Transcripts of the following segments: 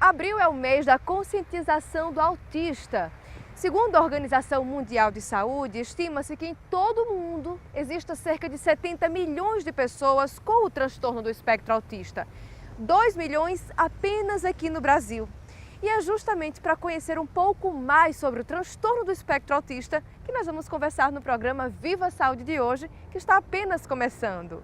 Abril é o mês da conscientização do autista. Segundo a Organização Mundial de Saúde, estima-se que em todo o mundo exista cerca de 70 milhões de pessoas com o transtorno do espectro autista. 2 milhões apenas aqui no Brasil. E é justamente para conhecer um pouco mais sobre o transtorno do espectro autista que nós vamos conversar no programa Viva Saúde de hoje, que está apenas começando.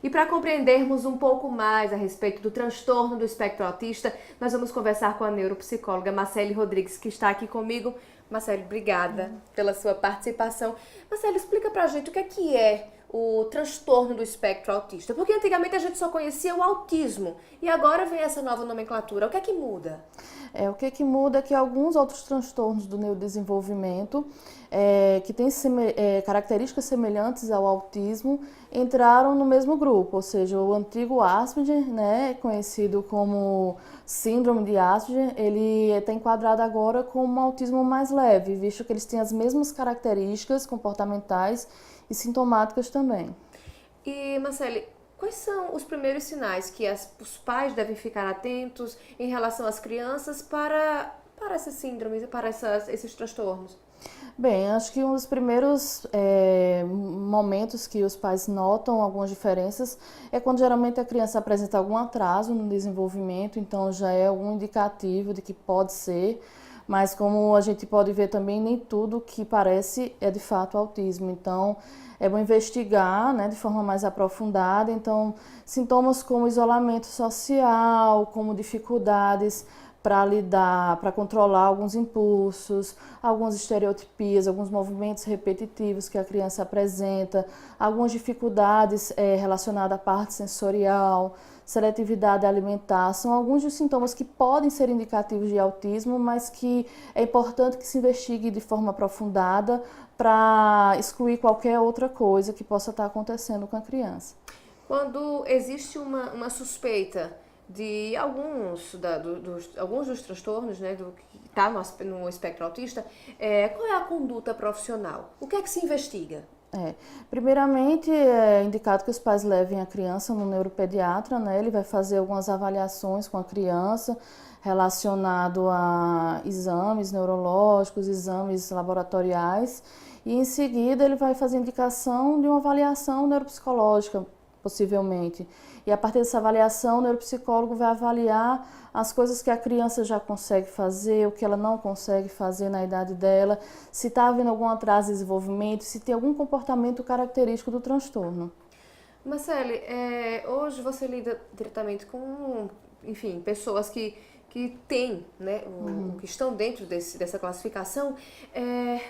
E para compreendermos um pouco mais a respeito do transtorno do espectro autista, nós vamos conversar com a neuropsicóloga Marcele Rodrigues, que está aqui comigo. Marcele, obrigada pela sua participação. Marcele, explica pra gente o que é o transtorno do espectro autista. Porque antigamente a gente só conhecia o autismo e agora vem essa nova nomenclatura. O que é que muda? O que muda é que alguns outros transtornos do neurodesenvolvimento, que têm características semelhantes ao autismo, entraram no mesmo grupo, ou seja, o antigo Asperger, né, conhecido como síndrome de Asperger, ele está enquadrado agora como um autismo mais leve, visto que eles têm as mesmas características comportamentais e sintomáticas também. E, Marcele, quais são os primeiros sinais que os pais devem ficar atentos em relação às crianças para essas síndromes e para esses transtornos? Bem, acho que um dos primeiros momentos que os pais notam algumas diferenças é quando geralmente a criança apresenta algum atraso no desenvolvimento, então já é algum indicativo de que pode ser, mas como a gente pode ver também, nem tudo que parece é de fato autismo, então é bom investigar, né, de forma mais aprofundada. Então, sintomas como isolamento social, como dificuldades para lidar, para controlar alguns impulsos, algumas estereotipias, alguns movimentos repetitivos que a criança apresenta, algumas dificuldades relacionadas à parte sensorial, seletividade alimentar, são alguns dos sintomas que podem ser indicativos de autismo, mas que é importante que se investigue de forma aprofundada para excluir qualquer outra coisa que possa estar acontecendo com a criança. Quando existe uma suspeita de alguns dos transtornos, né, que está no espectro autista, qual é a conduta profissional? O que é que se investiga? Primeiramente, é indicado que os pais levem a criança no neuropediatra, né? Ele vai fazer algumas avaliações com a criança relacionado a exames neurológicos, exames laboratoriais, e em seguida ele vai fazer indicação de uma avaliação neuropsicológica, possivelmente. E a partir dessa avaliação, o neuropsicólogo vai avaliar as coisas que a criança já consegue fazer, o que ela não consegue fazer na idade dela, se está havendo algum atraso de desenvolvimento, se tem algum comportamento característico do transtorno. Marcele, hoje você lida diretamente com, enfim, pessoas que têm, né, que estão dentro dessa classificação.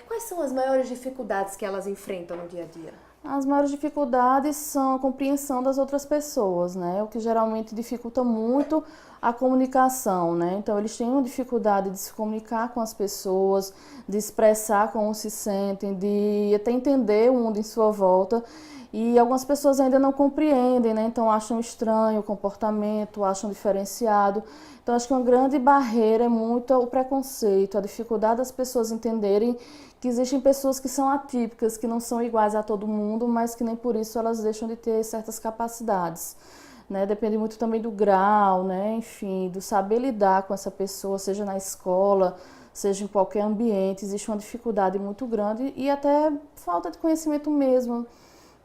Quais são as maiores dificuldades que elas enfrentam no dia a dia? As maiores dificuldades são a compreensão das outras pessoas, né? O que geralmente dificulta muito a comunicação, né? Então, eles têm uma dificuldade de se comunicar com as pessoas, de expressar como se sentem, de até entender o mundo em sua volta. E algumas pessoas ainda não compreendem, né? Então acham estranho o comportamento, acham diferenciado. Então acho que uma grande barreira é muito o preconceito, a dificuldade das pessoas entenderem que existem pessoas que são atípicas, que não são iguais a todo mundo, mas que nem por isso elas deixam de ter certas capacidades. Né? Depende muito também do grau, né? Enfim, do saber lidar com essa pessoa, seja na escola, seja em qualquer ambiente. Existe uma dificuldade muito grande e até falta de conhecimento mesmo.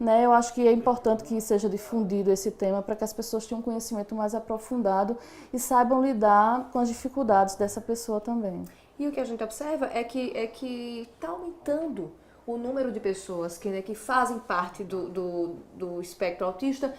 Né? Eu acho que é importante que seja difundido esse tema para que as pessoas tenham um conhecimento mais aprofundado e saibam lidar com as dificuldades dessa pessoa também. E o que a gente observa é que está aumentando o número de pessoas que fazem parte do espectro autista.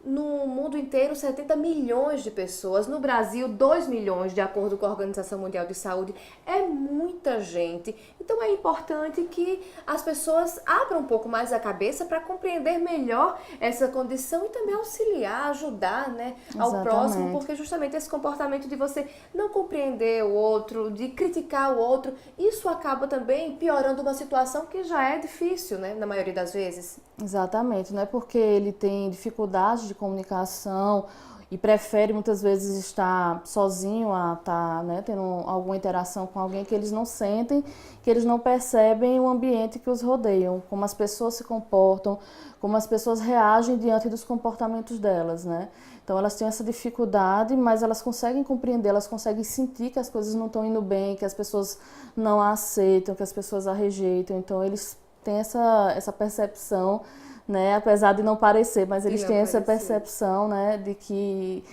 No mundo inteiro, 70 milhões de pessoas. No Brasil, 2 milhões, de acordo com a Organização Mundial de Saúde. É muita gente. Então, é importante que as pessoas abram um pouco mais a cabeça para compreender melhor essa condição e também auxiliar, ajudar, né, ao próximo, porque justamente esse comportamento de você não compreender o outro, de criticar o outro, isso acaba também piorando uma situação que já é difícil, né, na maioria das vezes. Exatamente, não é porque ele tem dificuldade de comunicação e prefere muitas vezes estar sozinho a estar, né, tendo alguma interação com alguém que eles não sentem, que eles não percebem o ambiente que os rodeiam, como as pessoas se comportam, como as pessoas reagem diante dos comportamentos delas, né? Então elas têm essa dificuldade, mas elas conseguem compreender, elas conseguem sentir que as coisas não estão indo bem, que as pessoas não a aceitam, que as pessoas a rejeitam. Então eles têm essa percepção, né? Apesar de não parecer, mas eles têm essa percepção, né? De que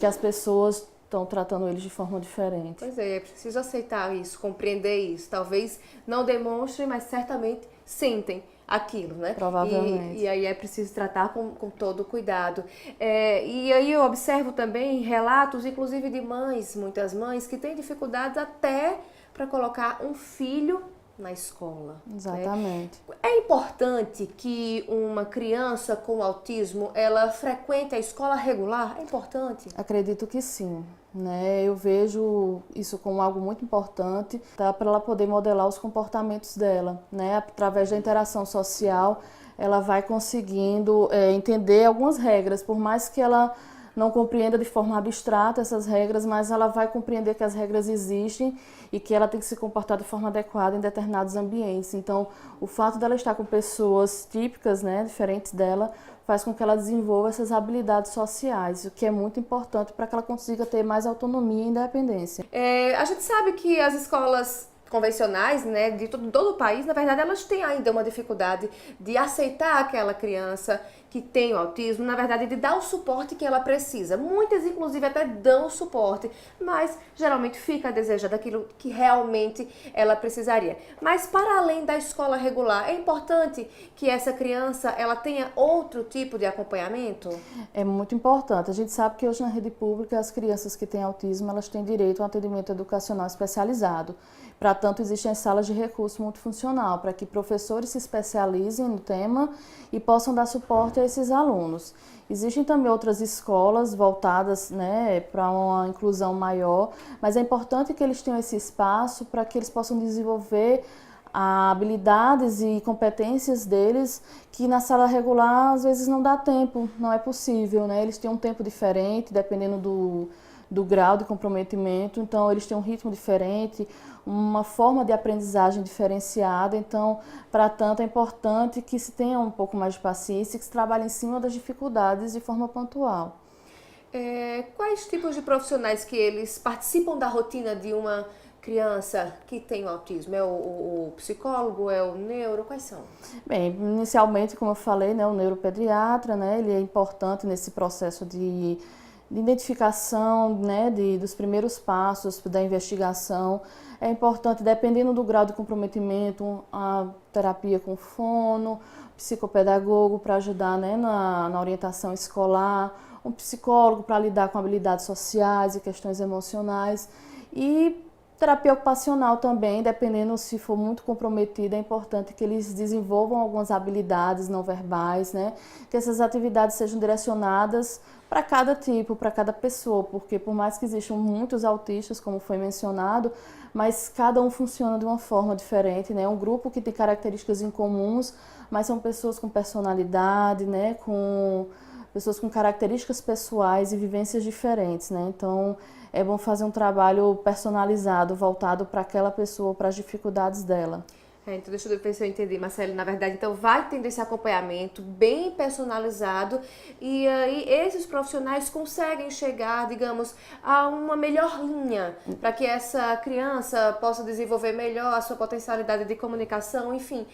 as pessoas estão tratando eles de forma diferente. Pois é preciso aceitar isso, compreender isso. Talvez não demonstrem, mas certamente sentem aquilo, né? Provavelmente. E aí é preciso tratar com todo cuidado. E aí eu observo também relatos, inclusive de mães, muitas mães, que têm dificuldades até para colocar um filho na escola. Exatamente. Né? É importante que uma criança com autismo, ela frequente a escola regular? É importante? Acredito que sim. Né? Eu vejo isso como algo muito importante, tá? Para ela poder modelar os comportamentos dela. Né? Através da interação social, ela vai conseguindo entender algumas regras, por mais que ela não compreenda de forma abstrata essas regras, mas ela vai compreender que as regras existem e que ela tem que se comportar de forma adequada em determinados ambientes. Então, o fato dela estar com pessoas típicas, né, diferentes dela, faz com que ela desenvolva essas habilidades sociais, o que é muito importante para que ela consiga ter mais autonomia e independência. A gente sabe que as escolas convencionais, né, de todo o país, na verdade, elas têm ainda uma dificuldade de aceitar aquela criança que tem o autismo, na verdade, de dar o suporte que ela precisa. Muitas, inclusive, até dão o suporte, mas geralmente fica a desejar daquilo que realmente ela precisaria. Mas para além da escola regular, é importante que essa criança ela tenha outro tipo de acompanhamento? É muito importante. A gente sabe que hoje na rede pública as crianças que têm autismo, elas têm direito a um atendimento educacional especializado. Para tanto, existem salas de recurso multifuncional, para que professores se especializem no tema e possam dar suporte a esses alunos. Existem também outras escolas voltadas, né, para uma inclusão maior, mas é importante que eles tenham esse espaço para que eles possam desenvolver habilidades e competências deles que na sala regular às vezes não dá tempo, não é possível, né? Eles têm um tempo diferente, dependendo do grau de comprometimento, então eles têm um ritmo diferente, uma forma de aprendizagem diferenciada, então, para tanto, é importante que se tenha um pouco mais de paciência e que se trabalhe em cima das dificuldades de forma pontual. Quais tipos de profissionais que eles participam da rotina de uma criança que tem o autismo? É o psicólogo, é o neuro? Quais são? Bem, inicialmente, como eu falei, né, o neuropediatra, né, ele é importante nesse processo de identificação, né, dos primeiros passos da investigação. É importante, dependendo do grau de comprometimento, a terapia com fono, psicopedagogo para ajudar, né, na orientação escolar, um psicólogo para lidar com habilidades sociais e questões emocionais e terapia ocupacional também, dependendo se for muito comprometida, é importante que eles desenvolvam algumas habilidades não verbais, né? Que essas atividades sejam direcionadas para cada tipo, para cada pessoa, porque por mais que existam muitos autistas, como foi mencionado, mas cada um funciona de uma forma diferente, né? É um grupo que tem características incomuns, mas são pessoas com personalidade, né? Com pessoas com características pessoais e vivências diferentes, né? Então, é bom fazer um trabalho personalizado, voltado para aquela pessoa, para as dificuldades dela. Então, deixa eu ver se eu entendi, Marcelo. Na verdade, então, vai tendo esse acompanhamento bem personalizado e aí esses profissionais conseguem chegar, digamos, a uma melhor linha para que essa criança possa desenvolver melhor a sua potencialidade de comunicação, enfim,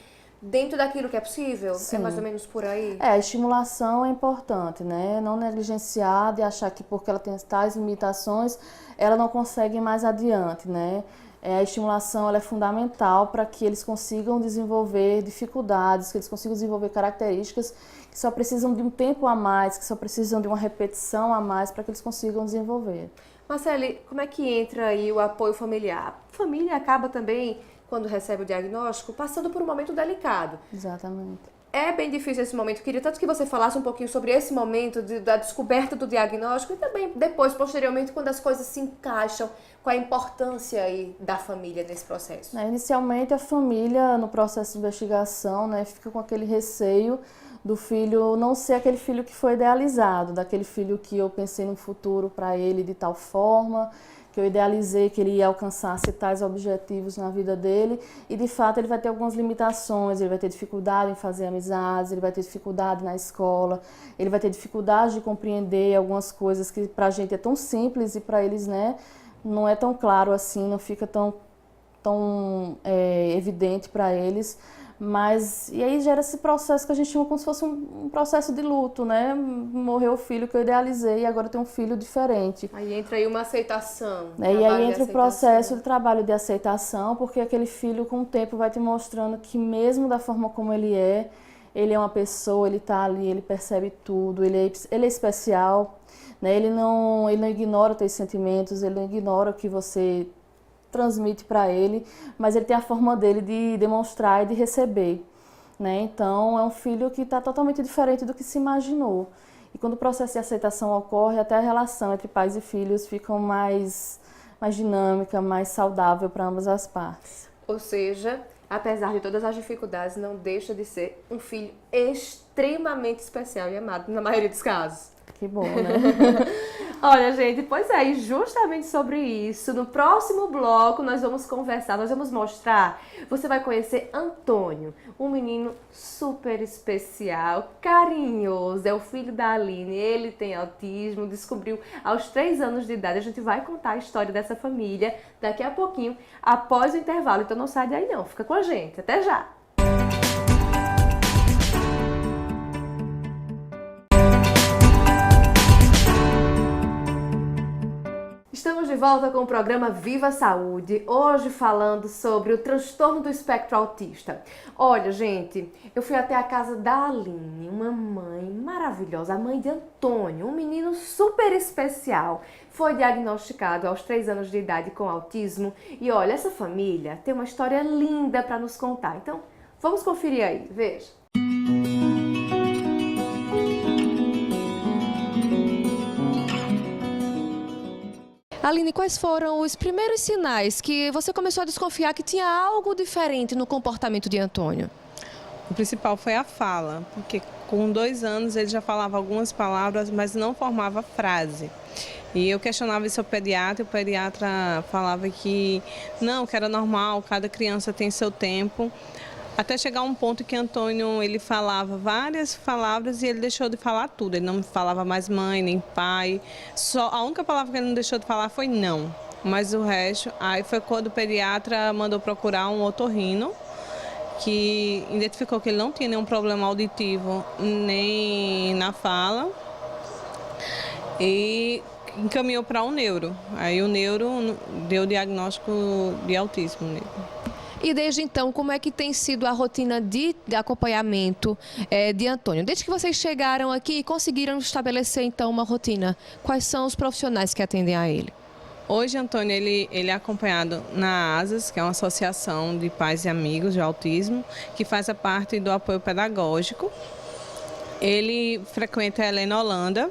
dentro daquilo que é possível? Sim. É mais ou menos por aí? A estimulação é importante, né? Não negligenciar e achar que porque ela tem tais limitações, ela não consegue ir mais adiante, né? A estimulação ela é fundamental para que eles consigam desenvolver dificuldades, que eles consigam desenvolver características que só precisam de um tempo a mais, que só precisam de uma repetição a mais para que eles consigam desenvolver. Marcele, como é que entra aí o apoio familiar? A família acaba também, quando recebe o diagnóstico, passando por um momento delicado. Exatamente. É bem difícil esse momento. Queria tanto que você falasse um pouquinho sobre esse momento da descoberta do diagnóstico e também depois, posteriormente, quando as coisas se encaixam, qual a importância aí da família nesse processo? Inicialmente, a família, no processo de investigação, né, fica com aquele receio do filho não ser aquele filho que foi idealizado, daquele filho que eu pensei no futuro para ele de tal forma, que eu idealizei que ele ia alcançar tais objetivos na vida dele, e de fato ele vai ter algumas limitações, ele vai ter dificuldade em fazer amizades, ele vai ter dificuldade na escola, ele vai ter dificuldade de compreender algumas coisas que pra gente é tão simples e para eles, né, não é tão claro assim, não fica tão evidente para eles. Mas, e aí gera esse processo que a gente chama como se fosse um processo de luto, né? Morreu o filho que eu idealizei e agora tem um filho diferente. Aí entra aí uma aceitação. E aí entra o processo de trabalho de aceitação, porque aquele filho com o tempo vai te mostrando que mesmo da forma como ele é uma pessoa, ele tá ali, ele percebe tudo, ele é especial, né? Ele não ignora os teus sentimentos, ele não ignora o que você transmite para ele, mas ele tem a forma dele de demonstrar e de receber, né? Então é um filho que está totalmente diferente do que se imaginou. E quando o processo de aceitação ocorre, até a relação entre pais e filhos fica mais dinâmica, mais saudável para ambas as partes. Ou seja, apesar de todas as dificuldades, não deixa de ser um filho extremamente especial e amado na maioria dos casos. Que bom, né? Olha, gente, pois é, e justamente sobre isso, no próximo bloco nós vamos conversar, nós vamos mostrar, você vai conhecer Antônio, um menino super especial, carinhoso, é o filho da Aline, ele tem autismo, descobriu aos 3 anos de idade, a gente vai contar a história dessa família daqui a pouquinho, após o intervalo, então não sai daí não, fica com a gente, até já! Estamos de volta com o programa Viva Saúde, hoje falando sobre o transtorno do espectro autista. Olha, gente, eu fui até a casa da Aline, uma mãe maravilhosa, a mãe de Antônio, um menino super especial. Foi diagnosticado aos 3 anos de idade com autismo e olha, essa família tem uma história linda para nos contar. Então, vamos conferir aí, veja. Aline, quais foram os primeiros sinais que você começou a desconfiar que tinha algo diferente no comportamento de Antônio? O principal foi a fala, porque com 2 anos ele já falava algumas palavras, mas não formava frase. E eu questionava isso ao pediatra, e o pediatra falava que não, que era normal, cada criança tem seu tempo. Até chegar um ponto que Antônio, ele falava várias palavras e ele deixou de falar tudo. Ele não falava mais mãe, nem pai. Só a única palavra que ele não deixou de falar foi não. Mas o resto, aí foi quando o pediatra mandou procurar um otorrino, que identificou que ele não tinha nenhum problema auditivo nem na fala. E encaminhou para um neuro. Aí o neuro deu o diagnóstico de autismo nele. E desde então, como é que tem sido a rotina de acompanhamento de Antônio? Desde que vocês chegaram aqui e conseguiram estabelecer então uma rotina, quais são os profissionais que atendem a ele? Hoje, Antônio, ele é acompanhado na ASAS, que é uma associação de pais e amigos de autismo, que faz a parte do apoio pedagógico. Ele frequenta a Helena Holanda,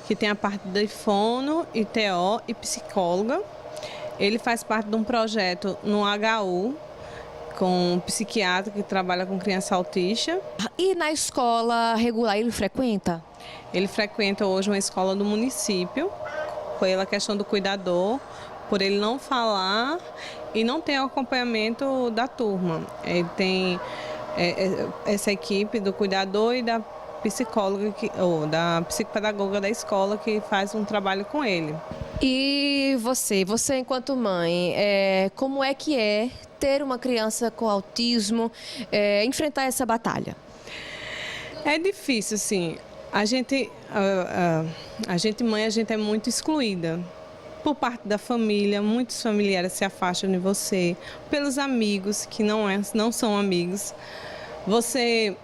que tem a parte de fono, ITO e psicóloga. Ele faz parte de um projeto no HU, com um psiquiatra que trabalha com criança autista. E na escola regular ele frequenta? Ele frequenta hoje uma escola do município, pela questão do cuidador, por ele não falar e não ter o acompanhamento da turma. Ele tem essa equipe do cuidador e da psicóloga, ou da psicopedagoga da escola que faz um trabalho com ele. E você enquanto mãe, como é que é ter uma criança com autismo, enfrentar essa batalha? É difícil, sim. A gente mãe, a gente é muito excluída por parte da família, muitos familiares se afastam de você, pelos amigos que não são amigos. Você,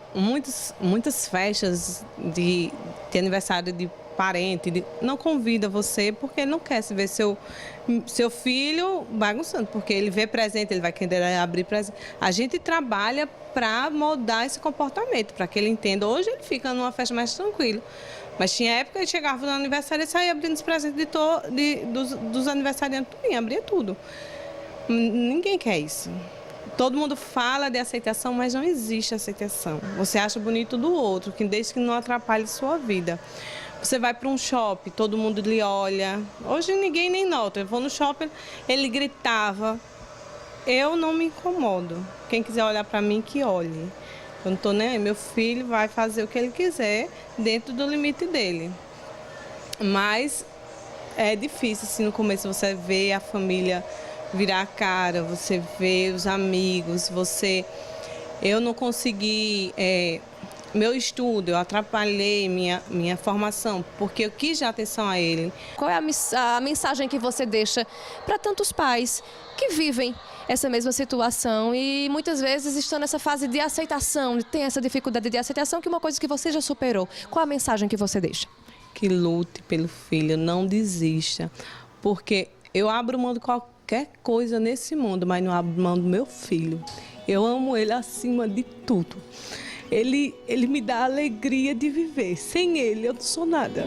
muitas festas de aniversário de parente, não convida você porque ele não quer se ver seu filho bagunçando, porque ele vê presente, ele vai querer abrir presente. A gente trabalha para moldar esse comportamento, para que ele entenda. Hoje ele fica numa festa mais tranquilo, mas tinha época que ele chegava no aniversário e saía abrindo os presentes dos aniversariantes, abria tudo. Ninguém quer isso. Todo mundo fala de aceitação, mas não existe aceitação. Você acha bonito do outro, que desde que não atrapalhe sua vida. Você vai para um shopping, todo mundo lhe olha. Hoje ninguém nem nota. Eu vou no shopping, ele gritava. Eu não me incomodo. Quem quiser olhar para mim, que olhe. Eu não estou nem aí. Meu filho vai fazer o que ele quiser dentro do limite dele. Mas é difícil, assim, no começo você vê a família virar a cara, você vê os amigos, Eu não consegui... meu estudo, eu atrapalhei minha formação, porque eu quis dar atenção a ele. Qual é a mensagem que você deixa para tantos pais que vivem essa mesma situação e muitas vezes estão nessa fase de aceitação, tem essa dificuldade de aceitação, que é uma coisa que você já superou? Qual a mensagem que você deixa? Que lute pelo filho, não desista, porque eu abro mão de qualquer coisa nesse mundo, mas não abro mão do meu filho. Eu amo ele acima de tudo. Ele me dá a alegria de viver. Sem ele, eu não sou nada.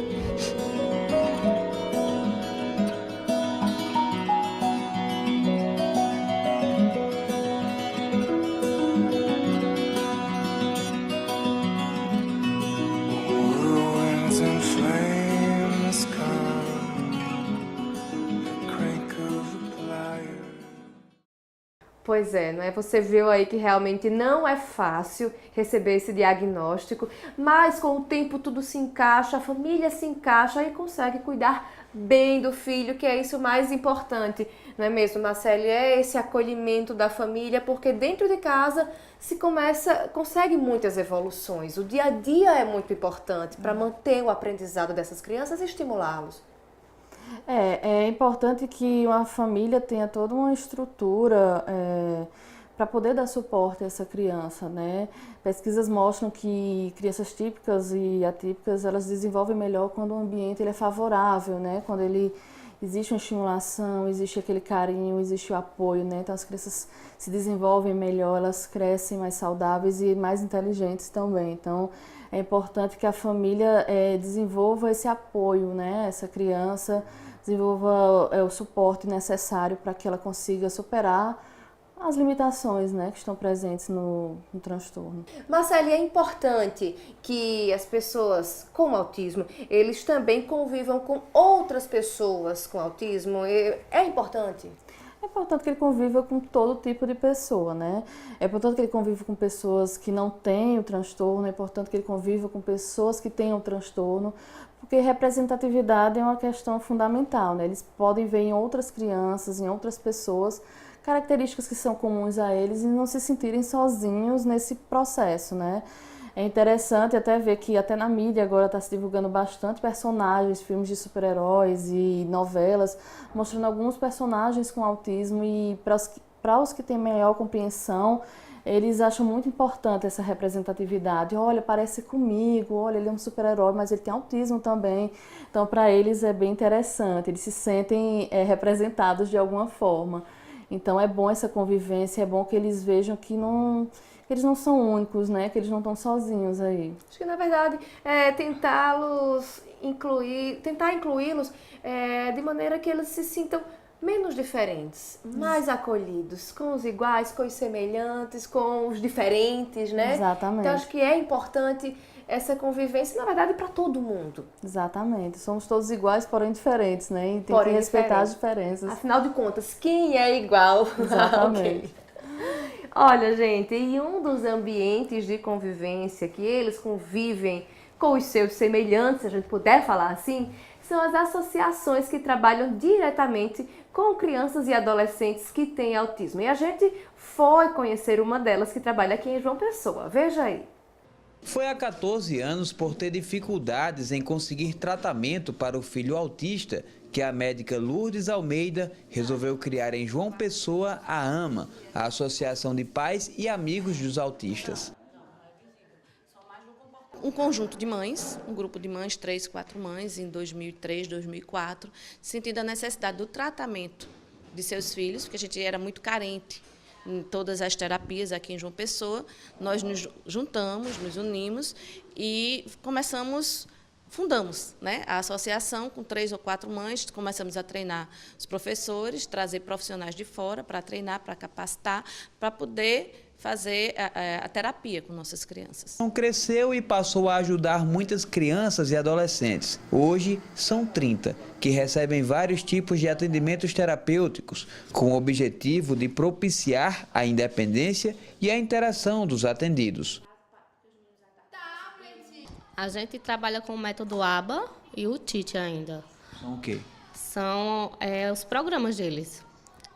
Pois é, não é? Você viu aí que realmente não é fácil receber esse diagnóstico, mas com o tempo tudo se encaixa, a família se encaixa e consegue cuidar bem do filho, que é isso o mais importante, não é mesmo, Marcele? É esse acolhimento da família, porque dentro de casa consegue muitas evoluções. O dia a dia é muito importante para manter o aprendizado dessas crianças e estimulá-los. É importante que uma família tenha toda uma estrutura para poder dar suporte a essa criança, né? Pesquisas mostram que crianças típicas e atípicas, elas desenvolvem melhor quando o ambiente ele é favorável, né? Quando existe uma estimulação, existe aquele carinho, existe o apoio, né? Então as crianças se desenvolvem melhor, elas crescem mais saudáveis e mais inteligentes também. Então é importante que a família desenvolva esse apoio, né? Essa criança desenvolva o suporte necessário para que ela consiga superar as limitações, né, que estão presentes no transtorno. Marcele, é importante que as pessoas com autismo, eles também convivam com outras pessoas com autismo? É importante? É importante que ele conviva com todo tipo de pessoa, né? É importante que ele conviva com pessoas que não têm o transtorno, é importante que ele conviva com pessoas que tenham o transtorno, porque representatividade é uma questão fundamental, né? Eles podem ver em outras crianças, em outras pessoas, características que são comuns a eles e não se sentirem sozinhos nesse processo, né? É interessante até ver que até na mídia agora está se divulgando bastante personagens, filmes de super-heróis e novelas, mostrando alguns personagens com autismo e para os que têm melhor compreensão, eles acham muito importante essa representatividade. Olha, parece comigo, olha, ele é um super-herói, mas ele tem autismo também. Então, para eles é bem interessante, eles se sentem representados de alguma forma. Então, é bom essa convivência, é bom que eles vejam que eles não são únicos, né? Que eles não estão sozinhos aí. Acho que, na verdade, tentar incluí-los de maneira que eles se sintam menos diferentes, mais acolhidos, com os iguais, com os semelhantes, com os diferentes, né? Exatamente. Então, acho que é importante essa convivência, na verdade, para todo mundo. Exatamente. Somos todos iguais, porém diferentes, né? E tem que respeitar as diferenças. Afinal de contas, quem é igual? Exatamente. Olha, gente, em um dos ambientes de convivência que eles convivem com os seus semelhantes, se a gente puder falar assim, são as associações que trabalham diretamente com crianças e adolescentes que têm autismo. E a gente foi conhecer uma delas que trabalha aqui em João Pessoa. Veja aí. Foi há 14 anos, por ter dificuldades em conseguir tratamento para o filho autista, que a médica Lourdes Almeida resolveu criar em João Pessoa a AMA, a Associação de Pais e Amigos dos Autistas. Um conjunto de mães, um grupo de mães, 3, 4 mães, em 2003, 2004, sentindo a necessidade do tratamento de seus filhos, porque a gente era muito carente em todas as terapias aqui em João Pessoa. Nós nos juntamos, nos unimos e começamos fundamos, né, a associação com 3 ou 4 mães, começamos a treinar os professores, trazer profissionais de fora para treinar, para capacitar, para poder fazer a terapia com nossas crianças. Cresceu e passou a ajudar muitas crianças e adolescentes. Hoje, são 30, que recebem vários tipos de atendimentos terapêuticos, com o objetivo de propiciar a independência e a interação dos atendidos. A gente trabalha com o método ABA e o TIT ainda. São o quê? São os programas deles.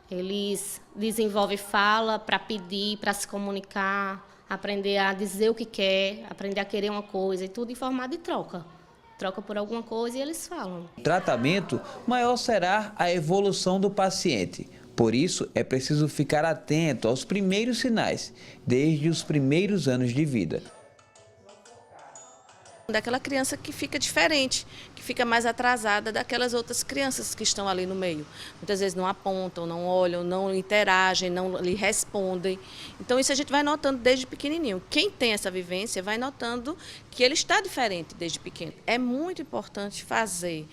Eles desenvolvem fala para pedir, para se comunicar, aprender a dizer o que quer, aprender a querer uma coisa e tudo em formato de troca. Troca por alguma coisa e eles falam. O tratamento, maior será a evolução do paciente. Por isso, é preciso ficar atento aos primeiros sinais, desde os primeiros anos de vida. Daquela criança que fica diferente, que fica mais atrasada daquelas outras crianças que estão ali no meio. Muitas vezes não apontam, não olham, não interagem, não lhe respondem. Então isso a gente vai notando desde pequenininho. Quem tem essa vivência vai notando que ele está diferente desde pequeno. É muito importante fazer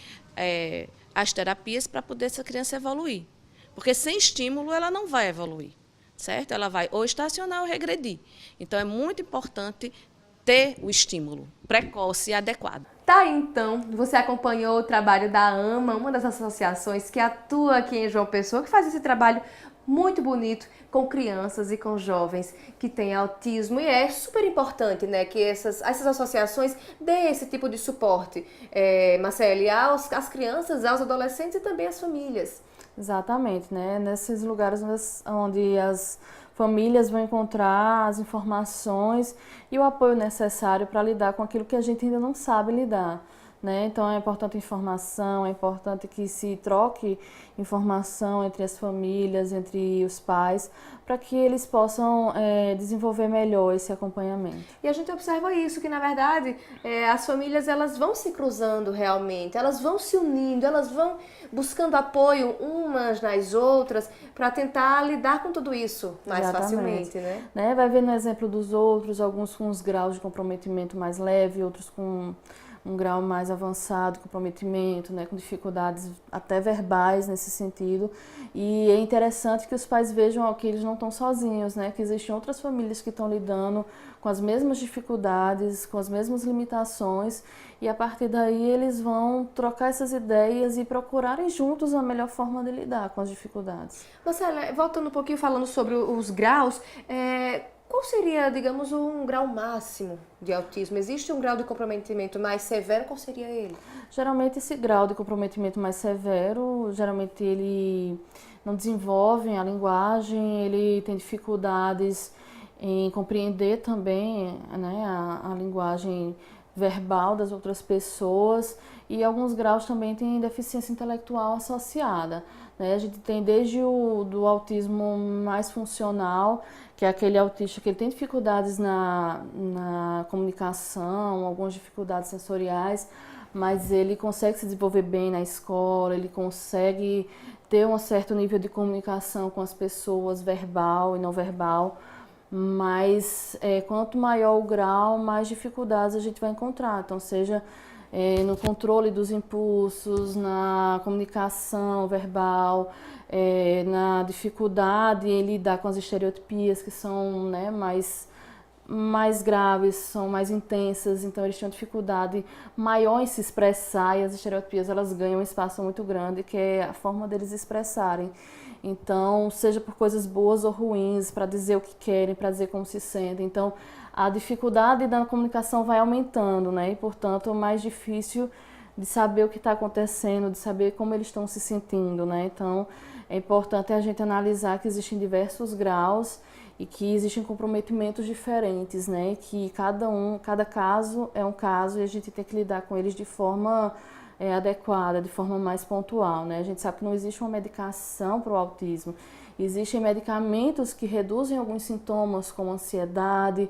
as terapias para poder essa criança evoluir. Porque sem estímulo ela não vai evoluir, certo? Ela vai ou estacionar ou regredir. Então é muito importante ter o estímulo precoce e adequado. Tá aí, então, você acompanhou o trabalho da AMA, uma das associações que atua aqui em João Pessoa, que faz esse trabalho muito bonito com crianças e com jovens que têm autismo. E é super importante, né, que essas associações dêem esse tipo de suporte, Marcele, às crianças, aos adolescentes e também às famílias. Exatamente, né? Nesses lugares onde as famílias vão encontrar as informações e o apoio necessário para lidar com aquilo que a gente ainda não sabe lidar, né? Então é importante informação, é importante que se troque informação entre as famílias, entre os pais, para que eles possam desenvolver melhor esse acompanhamento. E a gente observa isso, que na verdade as famílias elas vão se cruzando realmente, elas vão se unindo, elas vão buscando apoio umas nas outras para tentar lidar com tudo isso mais facilmente, né? Vai ver no exemplo dos outros, alguns com os graus de comprometimento mais leve, outros com um grau mais avançado de comprometimento, né, com dificuldades até verbais nesse sentido. E é interessante que os pais vejam que eles não estão sozinhos, né, que existem outras famílias que estão lidando com as mesmas dificuldades, com as mesmas limitações, e a partir daí eles vão trocar essas ideias e procurarem juntos a melhor forma de lidar com as dificuldades. Marcela, voltando um pouquinho falando sobre os graus, qual seria, digamos, um grau máximo de autismo? Existe um grau de comprometimento mais severo? Qual seria ele? Geralmente esse grau de comprometimento mais severo, geralmente ele não desenvolve a linguagem, ele tem dificuldades em compreender também, né, a linguagem verbal das outras pessoas, e alguns graus também têm deficiência intelectual associada, né? A gente tem desde do autismo mais funcional, que é aquele autista que ele tem dificuldades na comunicação, algumas dificuldades sensoriais, mas ele consegue se desenvolver bem na escola, ele consegue ter um certo nível de comunicação com as pessoas, verbal e não verbal, mas quanto maior o grau, mais dificuldades a gente vai encontrar, então seja no controle dos impulsos, na comunicação verbal, na dificuldade em lidar com as estereotipias que são, né, mais graves, são mais intensas, então eles têm uma dificuldade maior em se expressar, e as estereotipias elas ganham um espaço muito grande, que é a forma deles expressarem. Então, seja por coisas boas ou ruins, para dizer o que querem, para dizer como se sentem. Então, a dificuldade da comunicação vai aumentando, né? E, portanto, é mais difícil de saber o que está acontecendo, de saber como eles estão se sentindo, né? Então, é importante a gente analisar que existem diversos graus e que existem comprometimentos diferentes, né? Que cada caso é um caso e a gente tem que lidar com eles de forma adequada, de forma mais pontual, né? A gente sabe que não existe uma medicação para o autismo. Existem medicamentos que reduzem alguns sintomas, como ansiedade,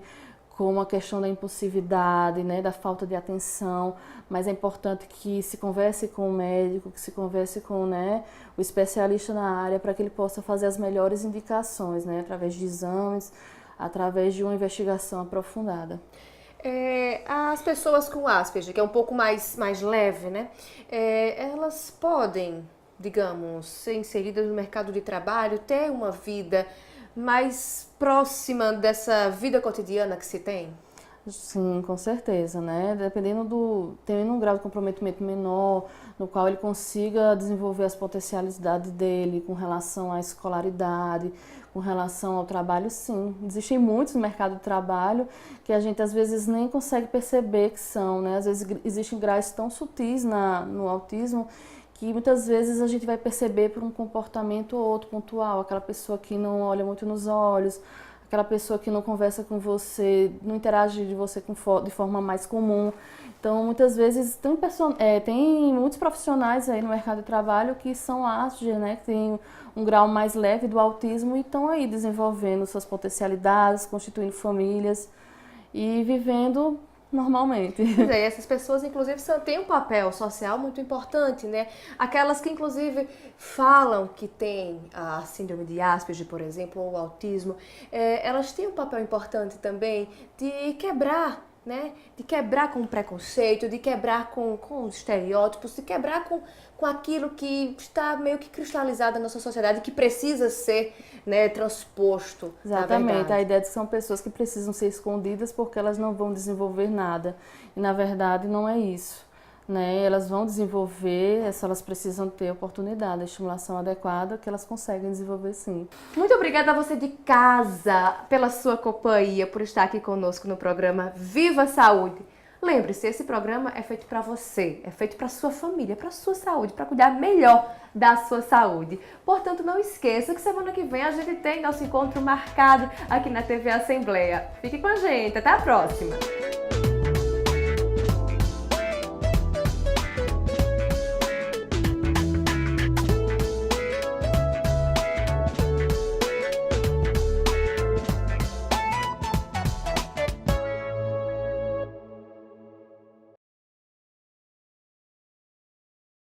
como a questão da impulsividade, né, da falta de atenção, mas é importante que se converse com o médico, que se converse com, né, o especialista na área, para que ele possa fazer as melhores indicações, né, através de exames, através de uma investigação aprofundada. As pessoas com Asperger, que é um pouco mais leve, né? Elas podem, digamos, ser inseridas no mercado de trabalho, ter uma vida mais próxima dessa vida cotidiana que se tem? Sim, com certeza, né? Tendo um grau de comprometimento menor, no qual ele consiga desenvolver as potencialidades dele com relação à escolaridade, com relação ao trabalho, sim. Existem muitos no mercado de trabalho que a gente às vezes nem consegue perceber que são, né? Às vezes existem graus tão sutis no autismo que muitas vezes a gente vai perceber por um comportamento ou outro pontual, aquela pessoa que não olha muito nos olhos, aquela pessoa que não conversa com você, não interage de forma mais comum. Então, muitas vezes, tem muitos profissionais aí no mercado de trabalho que são Asperger, né, que tem um grau mais leve do autismo e estão aí desenvolvendo suas potencialidades, constituindo famílias e vivendo normalmente. Pois é, essas pessoas, inclusive, têm um papel social muito importante, né? Aquelas que, inclusive, falam que têm a síndrome de Asperger, por exemplo, ou o autismo, elas têm um papel importante também de quebrar, né? De quebrar com o preconceito, de quebrar com os estereótipos, de quebrar com aquilo que está meio que cristalizado na nossa sociedade, que precisa ser, né, transposto. Exatamente, a ideia de que são pessoas que precisam ser escondidas porque elas não vão desenvolver nada. E na verdade não é isso, né? Elas vão desenvolver, só elas precisam ter oportunidade, a estimulação adequada que elas conseguem desenvolver sim. Muito obrigada a você de casa pela sua companhia, por estar aqui conosco no programa Viva Saúde. Lembre-se, esse programa é feito para você, é feito para sua família, para sua saúde, para cuidar melhor da sua saúde. Portanto, não esqueça que semana que vem a gente tem nosso encontro marcado aqui na TV Assembleia. Fique com a gente, até a próxima!